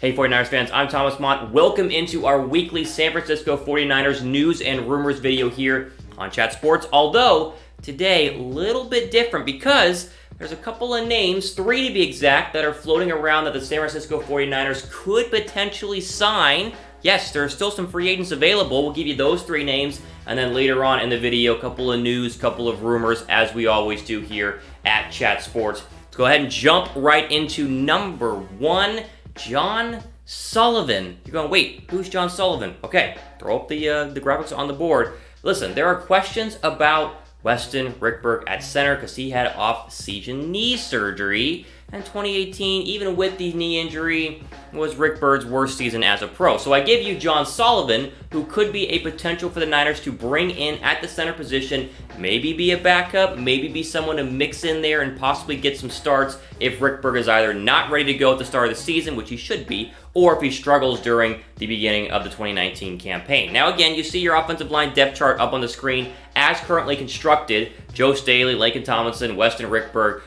Hey 49ers fans, I'm Thomas Mott. Welcome into our weekly San Francisco 49ers news and rumors video here on Chat Sports. Although, today, a little bit different because there's a couple of names, 3 to be exact, that are floating around that the San Francisco 49ers could potentially sign. Yes, there are still some free agents available. We'll give you those 3 names, and then later on in the video, a couple of news, couple of rumors, as we always do here at Chat Sports. Let's go ahead and jump right into number 1. John Sullivan. You're going, wait, who's John Sullivan? Okay, throw up the graphics on the board. Listen, there are questions about Weston Richburg at center because he had off-season knee surgery. And 2018, even with the knee injury, was Richburg's worst season as a pro. So I give you John Sullivan, who could be a potential for the Niners to bring in at the center position, maybe be a backup, maybe be someone to mix in there and possibly get some starts if Richburg is either not ready to go at the start of the season, which he should be, or if he struggles during the beginning of the 2019 campaign. Now again, you see your offensive line depth chart up on the screen as currently constructed. Joe Staley, Laken Tomlinson, Weston Richburg,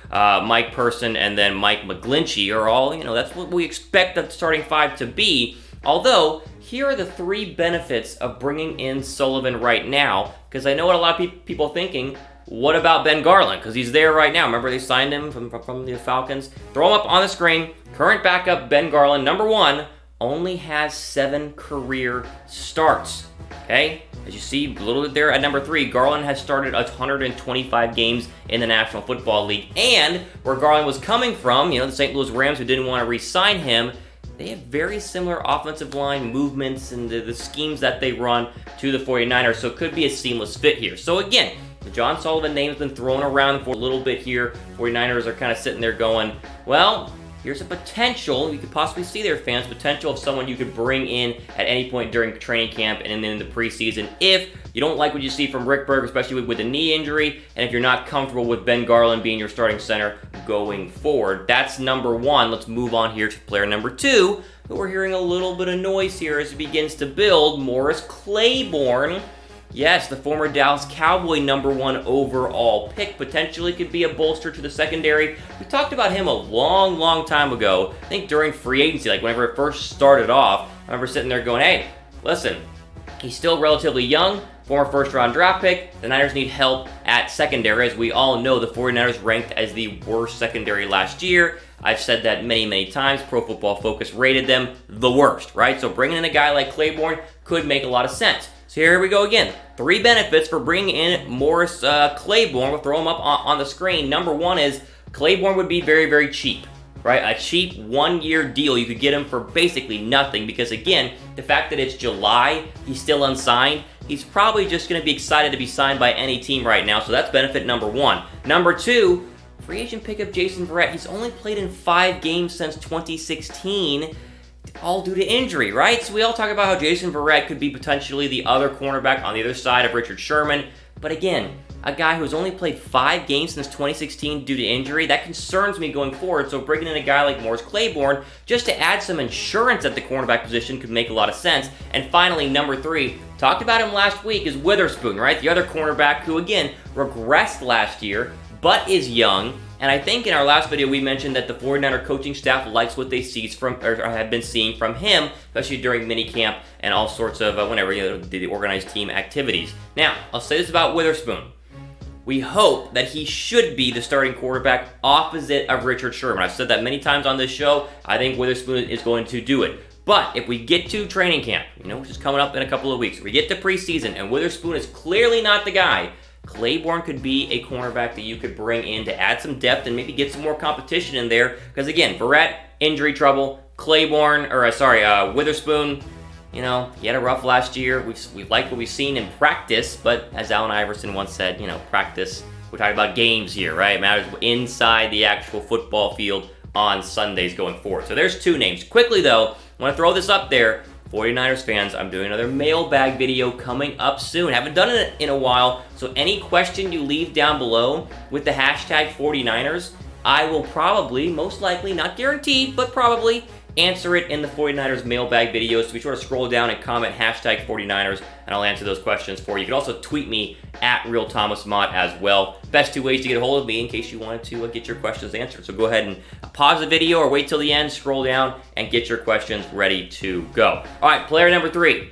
Mike Person, and then Mike McGlinchey are all, that's what we expect the starting 5 to be. Although, here are the 3 benefits of bringing in Sullivan right now, because I know what a lot of people are thinking. What about Ben Garland? Because he's there right now. Remember they signed him from the Falcons? Throw him up on the screen. Current backup Ben Garland, number 1, only has 7 career starts. Okay? As you see a little bit there at number 3, Garland has started 125 games in the National Football League. And where Garland was coming from, the St. Louis Rams who didn't want to re-sign him, they have very similar offensive line movements and the schemes that they run to the 49ers. So it could be a seamless fit here. So again, the John Sullivan name has been thrown around for a little bit here. 49ers are kind of sitting there going, well, here's a potential, you could possibly see there, fans, potential of someone you could bring in at any point during training camp and then in the preseason if you don't like what you see from Richburg, especially with a knee injury, and if you're not comfortable with Ben Garland being your starting center going forward. That's number 1. Let's move on here to player number 2, who we're hearing a little bit of noise here as it begins to build. Morris Claiborne. Yes, the former Dallas Cowboy number 1 overall pick potentially could be a bolster to the secondary. We talked about him a long time ago, I think during free agency, like whenever it first started off. I remember sitting there going, hey, listen, he's still relatively young, former first-round draft pick. The Niners need help at secondary. As we all know, the 49ers ranked as the worst secondary last year. I've said that many times. Pro Football Focus rated them the worst, right? So bringing in a guy like Claiborne could make a lot of sense. So here we go again. 3 benefits for bringing in Morris Claiborne. We'll throw him up on the screen. Number 1 is Claiborne would be very cheap, right? A cheap 1-year deal. You could get him for basically nothing because, again, the fact that it's July, he's still unsigned, he's probably just going to be excited to be signed by any team right now. So that's benefit number 1. Number 2, free agent pickup Jason Verrett. He's only played in 5 games since 2016. All due to injury, right? So we all talk about how Jason Verrett could be potentially the other cornerback on the other side of Richard Sherman. But again, a guy who's only played 5 games since 2016 due to injury, that concerns me going forward. So bringing in a guy like Morris Claiborne just to add some insurance at the cornerback position could make a lot of sense. And finally, number 3, talked about him last week, is Witherspoon, right? The other cornerback who, again, regressed last year, but is young. And I think in our last video we mentioned that the 49er coaching staff likes what they see from, or have been seeing from him, especially during minicamp and all sorts of whenever the organized team activities. Now, I'll say this about Witherspoon. We hope that he should be the starting quarterback opposite of Richard Sherman. I've said that many times on this show. I think Witherspoon is going to do it. But if we get to training camp, which is coming up in a couple of weeks, we get to preseason and Witherspoon is clearly not the guy, Claiborne could be a cornerback that you could bring in to add some depth and maybe get some more competition in there. Because again, Verrett, injury trouble. Witherspoon, he had a rough last year. We've liked what we've seen in practice, but as Allen Iverson once said, practice, we're talking about games here, right? It matters inside the actual football field on Sundays going forward. So there's 2 names. Quickly though, I want to throw this up there. 49ers fans, I'm doing another mailbag video coming up soon. Haven't done it in a while, so any question you leave down below with the hashtag 49ers, I will probably, most likely, not guaranteed, but probably answer it in the 49ers mailbag videos. So be sure to scroll down and comment hashtag 49ers, and I'll answer those questions for you. You can also tweet me at RealThomasMott as well. Best two ways to get a hold of me in case you wanted to get your questions answered. So go ahead and pause the video or wait till the end, scroll down, and get your questions ready to go. All right, player number 3.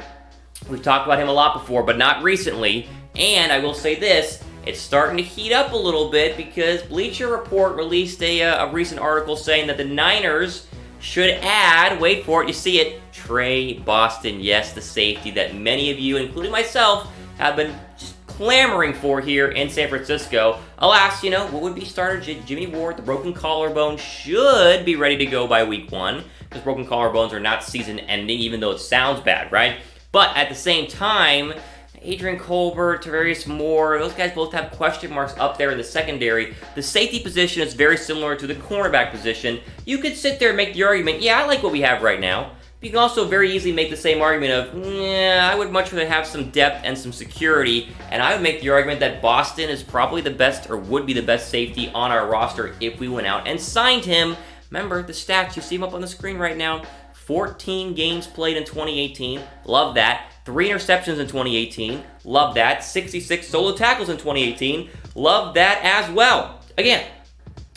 We've talked about him a lot before, but not recently. And I will say this, it's starting to heat up a little bit because Bleacher Report released a recent article saying that the Niners should add, wait for it, you see it, Trey Boston. Yes, the safety that many of you, including myself, have been just clamoring for here in San Francisco. Alas, what would be starter Jimmy Ward, the broken collarbone, should be ready to go by week 1 because broken collarbones are not season ending, even though it sounds bad, right? But at the same time, Adrian Colbert, Tavarius Moore, those guys both have question marks up there in the secondary. The safety position is very similar to the cornerback position. You could sit there and make the argument, yeah, I like what we have right now. But you can also very easily make the same argument of, yeah, I would much rather have some depth and some security. And I would make the argument that Boston is probably the best, or would be the best safety on our roster if we went out and signed him. Remember, the stats, you see him up on the screen right now. 14 games played in 2018. Love that. 3 interceptions in 2018. Love that. 66 solo tackles in 2018. Love that as well. Again,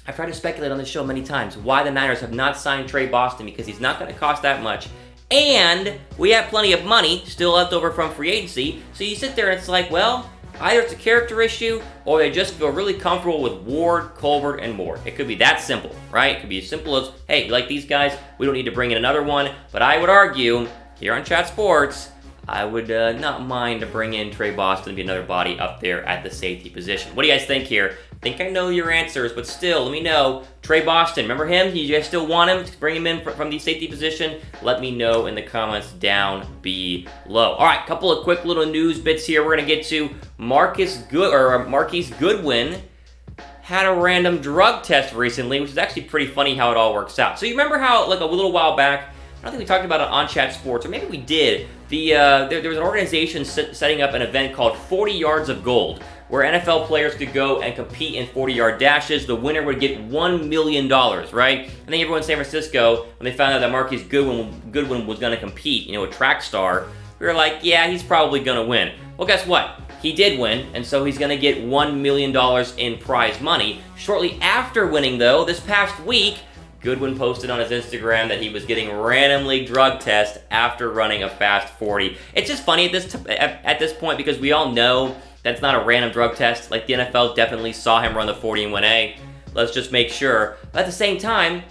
I've tried to speculate on this show many times why the Niners have not signed Trey Boston, because he's not going to cost that much. And we have plenty of money still left over from free agency. So you sit there and it's like, well, either it's a character issue or they just feel really comfortable with Ward, Colbert, and Moore. It could be that simple, right? It could be as simple as, hey, you like these guys? We don't need to bring in another one. But I would argue, here on Chat Sports, I would not mind to bring in Trey Boston to be another body up there at the safety position. What do you guys think here? I think I know your answers, but still, let me know. Trey Boston, remember him? You guys still want him to bring him in from the safety position? Let me know in the comments down below. All right, couple of quick little news bits here. We're going to get to Marquis Goodwin had a random drug test recently, which is actually pretty funny how it all works out. So you remember how, like a little while back, I don't think we talked about it on Chat Sports, or maybe we did. There was an organization setting up an event called 40 Yards of Gold, where NFL players could go and compete in 40-yard dashes. The winner would get $1 million, right? I think everyone in San Francisco, when they found out that Marquis Goodwin was going to compete, a track star, we were like, yeah, he's probably going to win. Well, guess what? He did win, and so he's going to get $1 million in prize money. Shortly after winning, though, this past week, Goodwin posted on his Instagram that he was getting randomly drug tested after running a fast 40. It's just funny at this point because we all know that's not a random drug test. Like, the NFL definitely saw him run the 40 and went, hey, let's just make sure. But at the same time,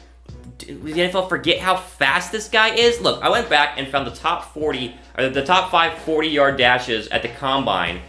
did the NFL forget how fast this guy is? Look, I went back and found the top 5 40-yard dashes at the Combine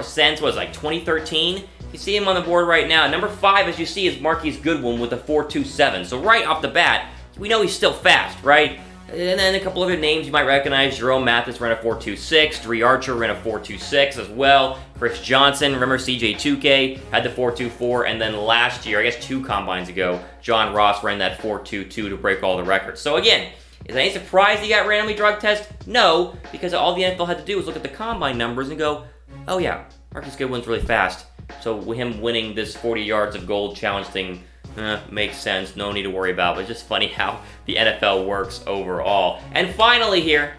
since, 2013? You see him on the board right now. Number 5, as you see, is Marquis Goodwin with a 4.27. So right off the bat, we know he's still fast, right? And then a couple other names you might recognize. Jerome Mathis ran a 4.26. Dree Archer ran a 4.26 as well. Chris Johnson, remember CJ 2K, had the 4.24. And then last year, I guess 2 combines ago, John Ross ran that 4.22 to break all the records. So again, is any surprise he got randomly drug tested? No, because all the NFL had to do was look at the combine numbers and go, oh yeah, Marquis Goodwin's really fast. So him winning this 40 yards of gold challenge thing makes sense. No need to worry about. But it's just funny how the NFL works overall. And finally here,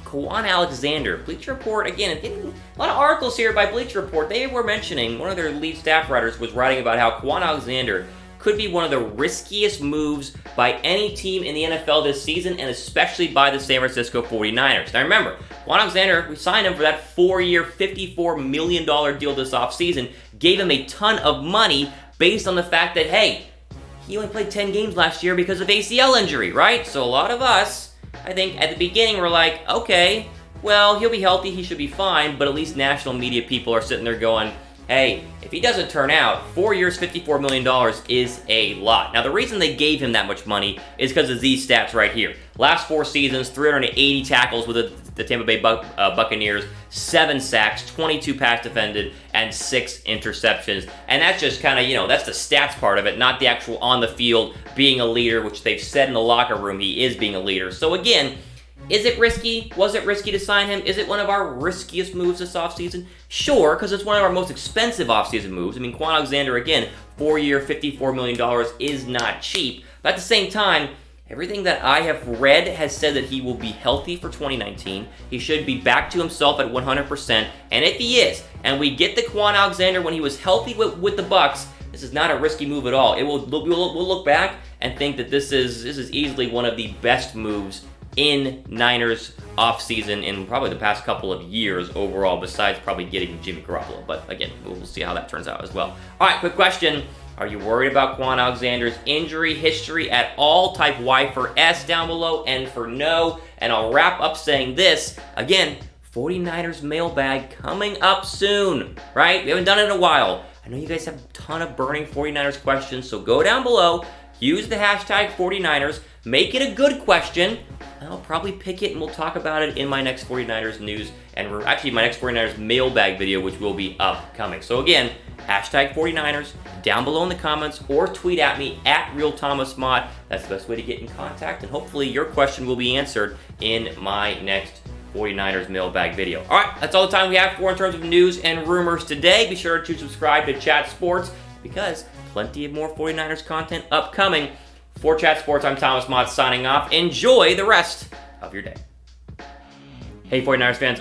Kwon Alexander. Bleacher Report, again, a lot of articles here by Bleacher Report. They were mentioning, one of their lead staff writers was writing about how Kwon Alexander could be one of the riskiest moves by any team in the NFL this season, and especially by the San Francisco 49ers. Now remember, Kwon Alexander, we signed him for that 4-year, $54 million deal this offseason, gave him a ton of money based on the fact that, hey, he only played 10 games last year because of ACL injury, right? So a lot of us, I think, at the beginning were like, okay, well, he'll be healthy, he should be fine, but at least national media people are sitting there going, hey, if he doesn't turn out, 4 years, $54 million is a lot. Now, the reason they gave him that much money is because of these stats right here. Last 4 seasons, 380 tackles with the Tampa Bay Buccaneers, 7 sacks, 22 pass defended, and 6 interceptions. And that's just kind of, that's the stats part of it, not the actual on the field being a leader, which they've said in the locker room he is being a leader. So again, is it risky? Was it risky to sign him? Is it one of our riskiest moves this offseason? Sure, because it's one of our most expensive offseason moves. I mean, Kwon Alexander, again, 4-year, $54 million is not cheap. But at the same time, Everything that I have read has said that he will be healthy for 2019. He should be back to himself at 100%. And if he is, and we get the Quan Alexander when he was healthy with the Bucks, this is not a risky move at all. We'll look back and think that this is easily one of the best moves in Niners offseason in probably the past couple of years overall, besides probably getting Jimmy Garoppolo. But again, we'll see how that turns out as well. All right, quick question. Are you worried about Quan Alexander's injury history at all? Type Y for S down below, N for no. And I'll wrap up saying this. Again, 49ers mailbag coming up soon, right? We haven't done it in a while. I know you guys have a ton of burning 49ers questions, so go down below, use the hashtag 49ers, make it a good question, and I'll probably pick it and we'll talk about it in my next 49ers news, and actually my next 49ers mailbag video, which will be upcoming. So again, hashtag 49ers down below in the comments, or tweet at me at RealThomasMott. That's the best way to get in contact, and hopefully your question will be answered in my next 49ers mailbag video. All right, that's all the time we have for in terms of news and rumors today. Be sure to subscribe to Chat Sports because plenty of more 49ers content upcoming. For Chat Sports, I'm Thomas Mott signing off. Enjoy the rest of your day. Hey 49ers fans,